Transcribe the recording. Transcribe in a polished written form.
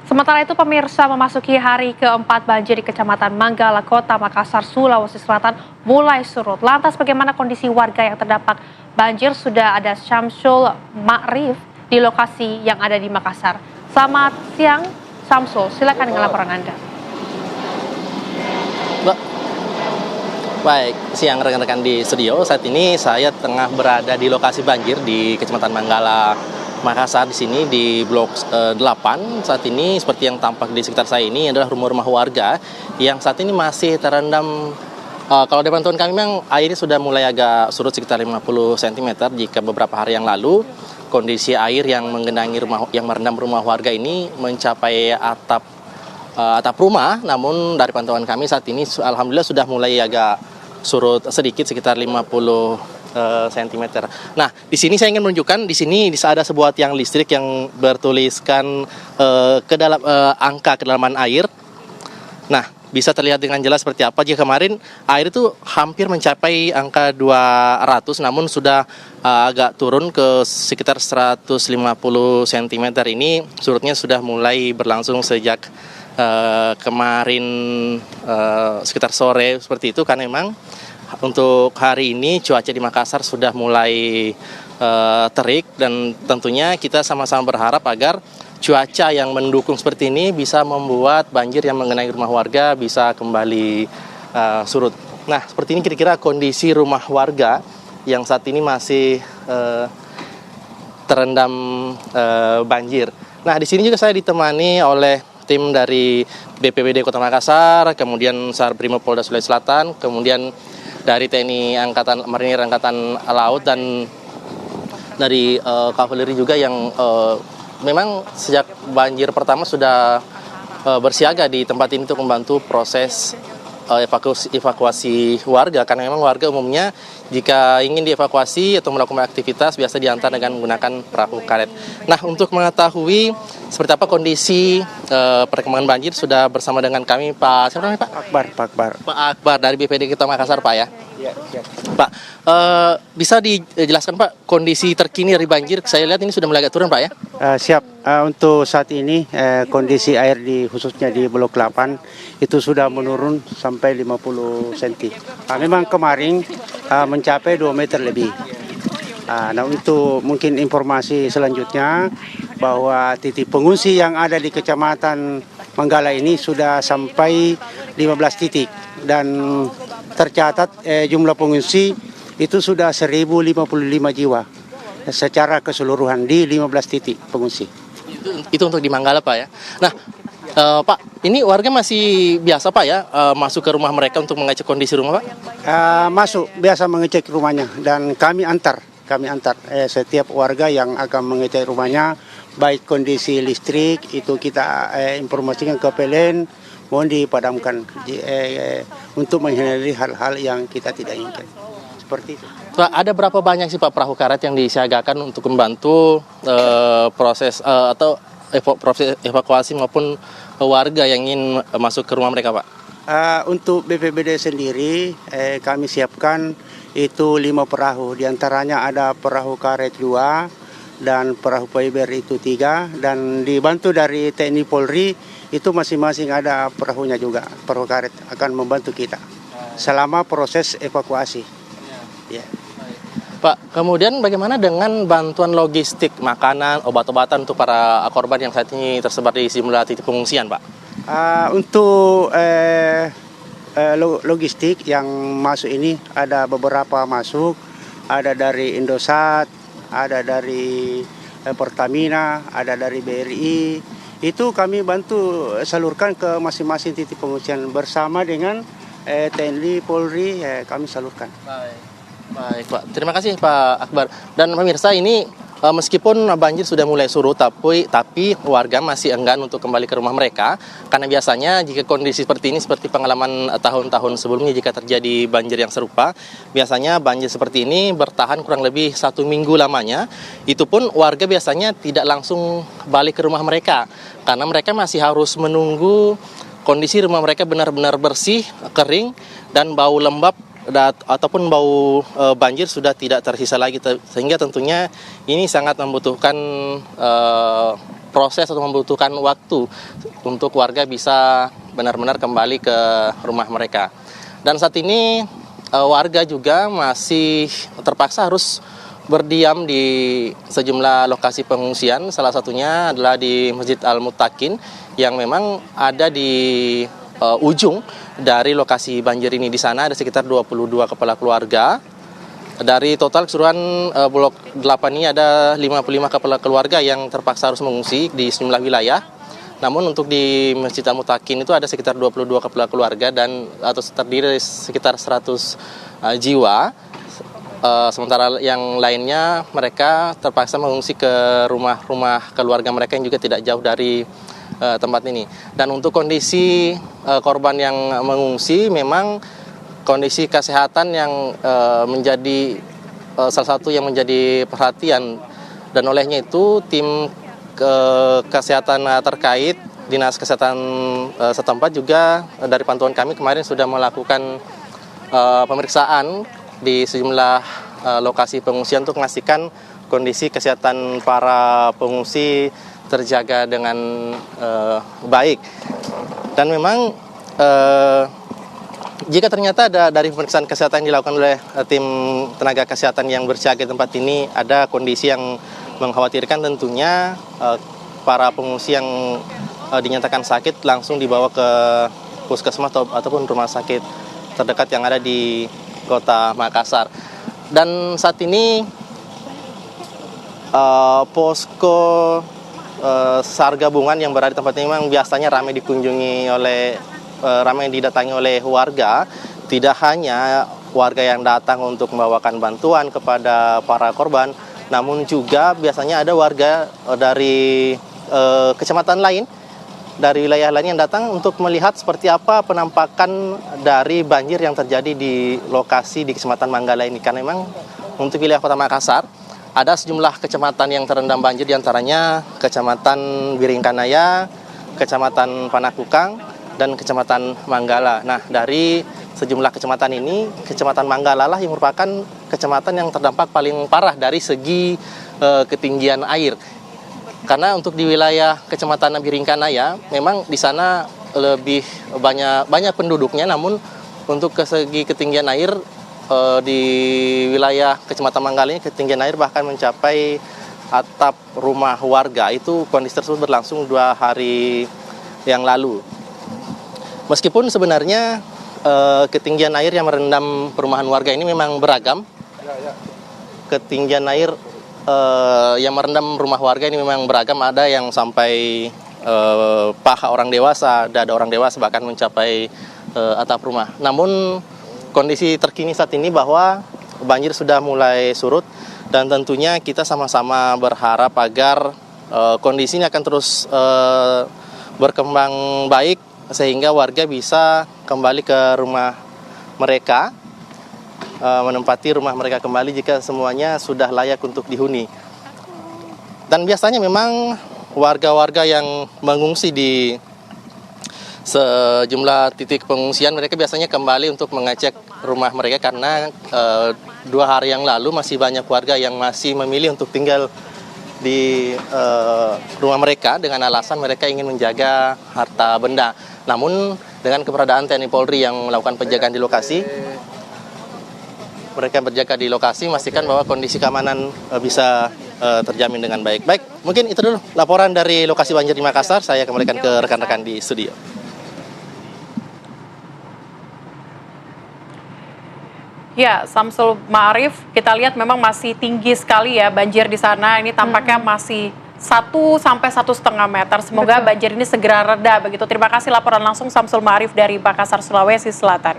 Sementara itu pemirsa memasuki hari keempat banjir di Kecamatan Manggala, Kota Makassar, Sulawesi Selatan mulai surut. Lantas bagaimana kondisi warga yang terdampak banjir? Sudah ada Syamsul Ma'rif di lokasi yang ada di Makassar. Selamat siang Syamsul, silakan dengan laporan Anda. Baik, siang rekan-rekan di studio. Saat ini saya tengah berada di lokasi banjir di Kecamatan Manggala, Makassar. Di sini di blok 8 saat ini seperti yang tampak di sekitar saya ini adalah rumah-rumah warga yang saat ini masih terendam. Kalau dari pantauan kami memang airnya sudah mulai agak surut sekitar 50 cm jika beberapa hari yang lalu kondisi air yang menggenangi yang merendam rumah warga ini mencapai atap rumah. Namun dari pantauan kami saat ini alhamdulillah sudah mulai agak surut sedikit sekitar 50 cm. Nah, di sini saya ingin menunjukkan di sini ada sebuah tiang listrik yang bertuliskan angka kedalaman air. Nah, bisa terlihat dengan jelas seperti apa jika kemarin air itu hampir mencapai angka 200 namun sudah agak turun ke sekitar 150 cm. Ini surutnya sudah mulai berlangsung sejak kemarin sekitar sore seperti itu, karena memang untuk hari ini cuaca di Makassar sudah mulai terik dan tentunya kita sama-sama berharap agar cuaca yang mendukung seperti ini bisa membuat banjir yang mengenai rumah warga bisa kembali surut. Nah, seperti ini kira-kira kondisi rumah warga yang saat ini masih terendam banjir. Nah, di sini juga saya ditemani oleh tim dari BPBD Kota Makassar, kemudian SAR Brimob Polda Sulawesi Selatan, kemudian dari TNI Marinir Angkatan Laut dan dari kavaleri juga yang memang sejak banjir pertama sudah bersiaga di tempat ini untuk membantu proses evakuasi warga, karena memang warga umumnya jika ingin dievakuasi atau melakukan aktivitas biasa diantar dengan menggunakan perahu karet. Nah, untuk mengetahui seperti apa kondisi perkembangan banjir sudah bersama dengan kami siapa namanya Pak? Pak Akbar dari BPD Kota Makassar, Pak ya. Iya. Pak, bisa dijelaskan Pak kondisi terkini dari banjir? Saya lihat ini sudah mulai agak turun Pak ya. Siap. Untuk saat ini kondisi air khususnya di blok 8 itu sudah menurun sampai 50 cm. Memang kemarin mencapai 2 meter lebih. Nah, untuk mungkin informasi selanjutnya bahwa titik pengungsi yang ada di Kecamatan Manggala ini sudah sampai 15 titik dan tercatat jumlah pengungsi itu sudah 1055 jiwa secara keseluruhan di 15 titik pengungsi. Itu untuk di Manggala Pak ya. Nah, Pak, ini warga masih biasa Pak ya masuk ke rumah mereka untuk mengecek kondisi rumah Pak? Masuk biasa mengecek rumahnya dan kami antar setiap warga yang akan mengecek rumahnya, baik kondisi listrik itu kita informasikan ke PLN, mohon dipadamkan untuk menghindari hal-hal yang kita tidak inginkan. Seperti itu. Pak, ada berapa banyak sih Pak perahu karet yang disiagakan untuk membantu proses evakuasi maupun warga yang ingin masuk ke rumah mereka Pak? Untuk BPBD sendiri kami siapkan itu 5 perahu, diantaranya ada perahu karet 2 dan perahu fiber itu 3, dan dibantu dari TNI Polri itu masing-masing ada perahunya juga, perahu karet akan membantu kita selama proses evakuasi. Ya. Pak, kemudian bagaimana dengan bantuan logistik, makanan, obat-obatan untuk para korban yang saat ini tersebar di sejumlah titik pengungsian Pak? Untuk logistik yang masuk ini ada beberapa masuk, ada dari Indosat, ada dari Pertamina, ada dari BRI. Itu kami bantu salurkan ke masing-masing titik pengungsian bersama dengan TNI Polri, kami salurkan. Baik Pak, terima kasih Pak Akbar. Dan pemirsa, ini meskipun banjir sudah mulai surut, tapi warga masih enggan untuk kembali ke rumah mereka, karena biasanya jika kondisi seperti ini, seperti pengalaman tahun-tahun sebelumnya jika terjadi banjir yang serupa, biasanya banjir seperti ini bertahan kurang lebih 1 minggu lamanya. Itu pun warga biasanya tidak langsung balik ke rumah mereka, karena mereka masih harus menunggu kondisi rumah mereka benar-benar bersih, kering, dan bau lembab ataupun bau banjir sudah tidak tersisa lagi, sehingga tentunya ini sangat membutuhkan proses atau membutuhkan waktu untuk warga bisa benar-benar kembali ke rumah mereka. Dan saat ini warga juga masih terpaksa harus berdiam di sejumlah lokasi pengungsian. Salah satunya adalah di Masjid Al-Muttaqin yang memang ada di ujung dari lokasi banjir ini. Di sana ada sekitar 22 kepala keluarga. Dari total keseluruhan blok 8 ini ada 55 kepala keluarga yang terpaksa harus mengungsi di sejumlah wilayah. Namun untuk di Masjid Al-Muttaqin itu ada sekitar 22 kepala keluarga dan atau terdiri dari sekitar 100 jiwa. Sementara yang lainnya mereka terpaksa mengungsi ke rumah-rumah keluarga mereka yang juga tidak jauh dari tempat ini. Dan untuk kondisi korban yang mengungsi memang kondisi kesehatan yang menjadi salah satu yang menjadi perhatian, dan olehnya itu tim kesehatan terkait Dinas Kesehatan setempat juga dari pantauan kami kemarin sudah melakukan pemeriksaan di sejumlah lokasi pengungsian untuk memastikan kondisi kesehatan para pengungsi terjaga dengan baik. Dan memang jika ternyata ada dari pemeriksaan kesehatan yang dilakukan oleh tim tenaga kesehatan yang bersiaga di tempat ini ada kondisi yang mengkhawatirkan, tentunya para pengungsi yang dinyatakan sakit langsung dibawa ke puskesmas ataupun rumah sakit terdekat yang ada di Kota Makassar. Dan saat ini posko SAR gabungan yang berada di tempat ini memang biasanya ramai dikunjungi ramai didatangi oleh warga. Tidak hanya warga yang datang untuk membawakan bantuan kepada para korban, namun juga biasanya ada warga dari kecamatan lain, dari wilayah lain yang datang untuk melihat seperti apa penampakan dari banjir yang terjadi di lokasi di Kecamatan Manggala ini. Karena memang untuk wilayah Kota Makassar ada sejumlah kecamatan yang terendam banjir, diantaranya Kecamatan Biringkanaya, Kecamatan Panakukang, dan Kecamatan Manggala. Nah, dari sejumlah kecamatan ini, Kecamatan Manggala lah yang merupakan kecamatan yang terdampak paling parah dari segi ketinggian air. Karena untuk di wilayah Kecamatan Biringkanaya, memang di sana lebih banyak penduduknya, namun untuk segi ketinggian air di wilayah Kecamatan Manggala ini ketinggian air bahkan mencapai atap rumah warga. Itu kondisi tersebut berlangsung 2 hari yang lalu. Meskipun sebenarnya ketinggian air yang merendam perumahan warga ini memang beragam. Ketinggian air yang merendam rumah warga ini memang beragam. Ada yang sampai paha orang dewasa, dada orang dewasa, bahkan mencapai atap rumah. Namun kondisi terkini saat ini bahwa banjir sudah mulai surut, dan tentunya kita sama-sama berharap agar kondisi ini akan terus berkembang baik sehingga warga bisa kembali ke rumah mereka, menempati rumah mereka kembali jika semuanya sudah layak untuk dihuni. Dan biasanya memang warga-warga yang mengungsi di sejumlah titik pengungsian, mereka biasanya kembali untuk mengecek rumah mereka karena 2 hari yang lalu masih banyak warga yang masih memilih untuk tinggal di rumah mereka dengan alasan mereka ingin menjaga harta benda. Namun dengan keberadaan TNI Polri yang melakukan penjagaan di lokasi, mereka berjaga di lokasi memastikan bahwa kondisi keamanan bisa terjamin dengan baik. Baik, mungkin itu dulu laporan dari lokasi banjir di Makassar. Saya kembalikan ke rekan-rekan di studio. Ya, Samsul Ma'arif, kita lihat memang masih tinggi sekali ya banjir di sana. Ini tampaknya masih 1 sampai 1,5 meter. Semoga banjir ini segera reda begitu. Terima kasih laporan langsung Samsul Ma'arif dari Makassar, Sulawesi Selatan.